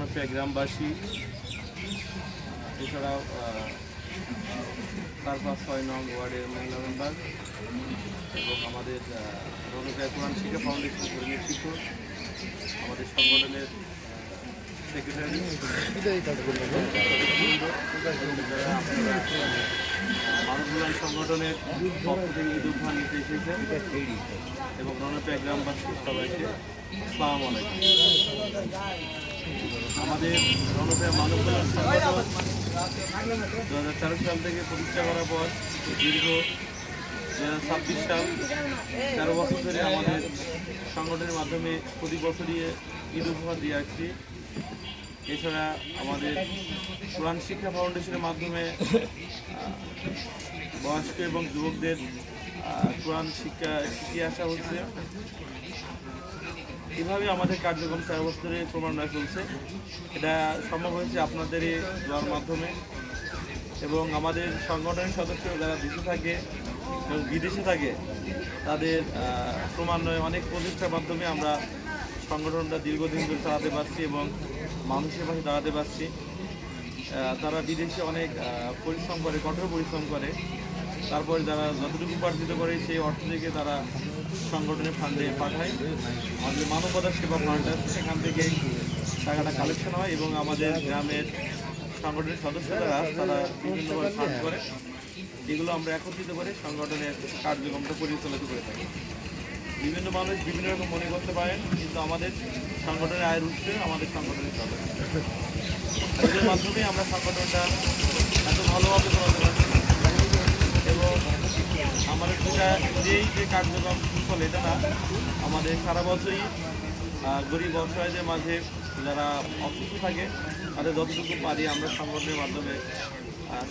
রণপ্রিয়া গ্রামবাসী, এছাড়াও 4-5-6 নং ওয়ার্ডের মহিলা মেম্বার এবং আমাদের রণপ্রিয়া কোরআন শিক্ষা ফাউন্ডেশন কর্মীর শিক্ষক, আমাদের সংগঠনের সেক্রেটারি, মানুষ কল্যাণ সংগঠনের পক্ষ থেকে ঈদ উপহার নিতে এসেছেন এবং রণপ্রিয়া গ্রামবাসী সবাইকে আসসালামু আলাইকুম। আমাদের রণপ্রিয়া মানব কল্যাণ সংগঠন 2014 সাল থেকে প্রতিষ্ঠা করার পর দীর্ঘ 2026 সাল 13 বছর ধরে আমাদের সংগঠনের মাধ্যমে প্রতি বছরই ঈদ উপহার দিয়ে আসছি। এছাড়া আমাদের কোরআন শিক্ষা ফাউন্ডেশনের মাধ্যমে বয়স্ক এবং যুবকদের কোরআন শিখিয়ে আসা হচ্ছে। এভাবে আমাদের কার্যক্রম 4 বছরের ক্রমান্বয়ে চলছে। এটা সম্ভব হয়েছে আপনাদের দোয়ার মাধ্যমে এবং আমাদের সংগঠনের সদস্য যারা দেশে থাকে এবং বিদেশে থাকে তাদের ক্রমান্বয়ে অনেক প্রচেষ্টার মাধ্যমে আমরা সংগঠনটা দীর্ঘদিন ধরে চালাতে পারছি এবং মানুষের পাশে দাঁড়াতে পারছি। তারা বিদেশে অনেক পরিশ্রম করে, কঠোর পরিশ্রম করে, তারপরে যারা যতটুকু উপার্জিত করে সেই অর্থ থেকে তারা সংগঠনের ফান্ডে পাঠায়। আমাদের মানবতা সেবা ফান্ড আছে, সেখান থেকেই টাকাটা কালেকশন হয় এবং আমাদের গ্রামের সংগঠনের সদস্যরা তারা বিভিন্নভাবে ফান্ড করে, এগুলো আমরা একত্রিত করে সংগঠনের কার্যক্রমটা পরিচালিত করে থাকি। বিভিন্ন মানুষ বিভিন্ন রকম মনে করতে পারেন, কিন্তু আমাদের সংগঠনের আয়ের উৎস আমাদের সংগঠনের সদস্য, এদের মাধ্যমে আমরা সংগঠনটা এত ভালোভাবে চলাতে পারছি এবং আমাদের যেই যে কার্যক্রম সুফল এটা না, আমাদের সারা বছরই গরিব অসহায়দের মাঝে যারা অসুস্থ থাকে তাদের যতটুকু পারি আমরা সংগঠনের মাধ্যমে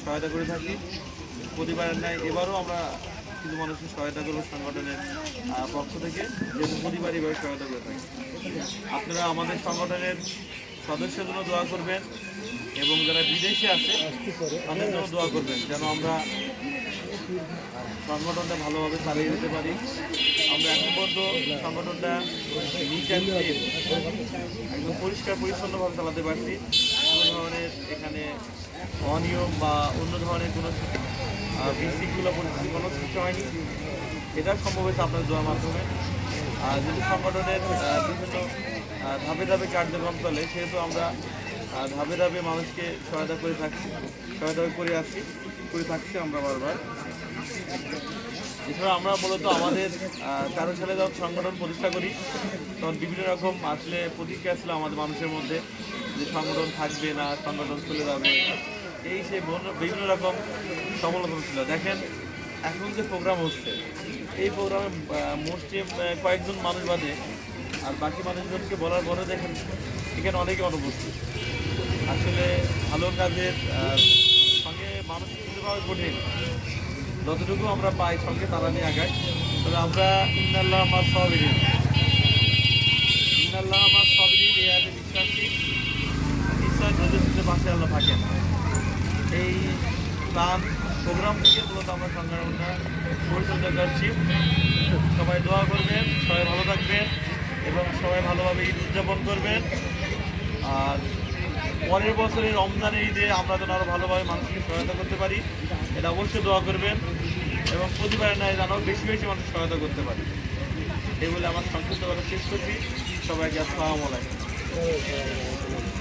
সহায়তা করে থাকি। প্রতিবারের ন্যায় এবারও আমরা কিছু মানুষের সহায়তা করবো সংগঠনের পক্ষ থেকে, যেহেতু প্রতিবারই এভাবে সহায়তা করে থাকি। আপনারা আমাদের সংগঠনের সদস্যের জন্য দোয়া করবেন এবং যারা বিদেশে আছে তাদের জন্য দোয়া করবেন, যেন আমরা সংগঠনটা ভালোভাবে চালিয়ে যেতে পারি। আমরা এখন পর্যন্ত সংগঠনটা নিট অ্যান্ড ক্লিন একদম পরিষ্কার পরিচ্ছন্নভাবে চালাতে পারছি। কোনো ধরনের এখানে অনিয়ম বা অন্য ধরনের কোনো বিশৃঙ্খলা পরিস্থিতি কোনো সৃষ্টি হয়নি। এটা সম্ভব হয়েছে আপনার দোয়ার মাধ্যমে। আর যদি সংগঠনের বিভিন্ন ধাপে ধাপে কার্যক্রম চলে, সেহেতু আমরা ধাপে ধাপে মানুষকে সহায়তা করে থাকছি আমরা বারবার। এছাড়া আমরা মূলত আমাদের 13 সালে যখন সংগঠন প্রতিষ্ঠা করি তখন বিভিন্ন রকম আসলে প্রতিক্রিয়া ছিল আমাদের মানুষের মধ্যে, যে সংগঠন থাকবে না, সংগঠন চলে যাবে, এই সেই বিভিন্ন রকম সমালোচনা ছিল। দেখেন এখন যে প্রোগ্রাম হচ্ছে, এই প্রোগ্রামে মোস্টলি কয়েকজন মানুষ বাদে আর বাকি মানুষজনকে বলার পরে দেখেন এখানে অনেকে অনুপস্থিত। আসলে ভালো কাজের সঙ্গে মানুষ খুঁজে পাওয়া কঠিন, যতটুকু আমরা পাই সঙ্গে তারা নিয়ে আগাই। তবে আমরা ইন্নাল্লাহ আমার সাবিরিন এই আয়াতে বিশ্বাসী, নিশ্চয় ধৈর্যশীলদের পাশে আল্লাহ থাকেন। এই প্ল্যান প্রোগ্রাম থেকে মূলত আমরা সংগঠনটা পরিচর্যা করছি। সবাই দোয়া করবেন, সবাই ভালো থাকবেন এবং সবাই ভালোভাবে ঈদ উদযাপন করবেন। আর পরের বছরের রমজানের ঈদে আমরা যেন আরও ভালোভাবে মানুষকে সহায়তা করতে পারি, এটা অবশ্যই দোয়া করবেন এবং প্রতিবারের ন্যায় যেন বেশি বেশি মানুষ সহায়তা করতে পারি। এই বলে আমার সংক্ষিপ্ত কথা শেষ করছি। সবাইকে আসসালামু আলাইকুম।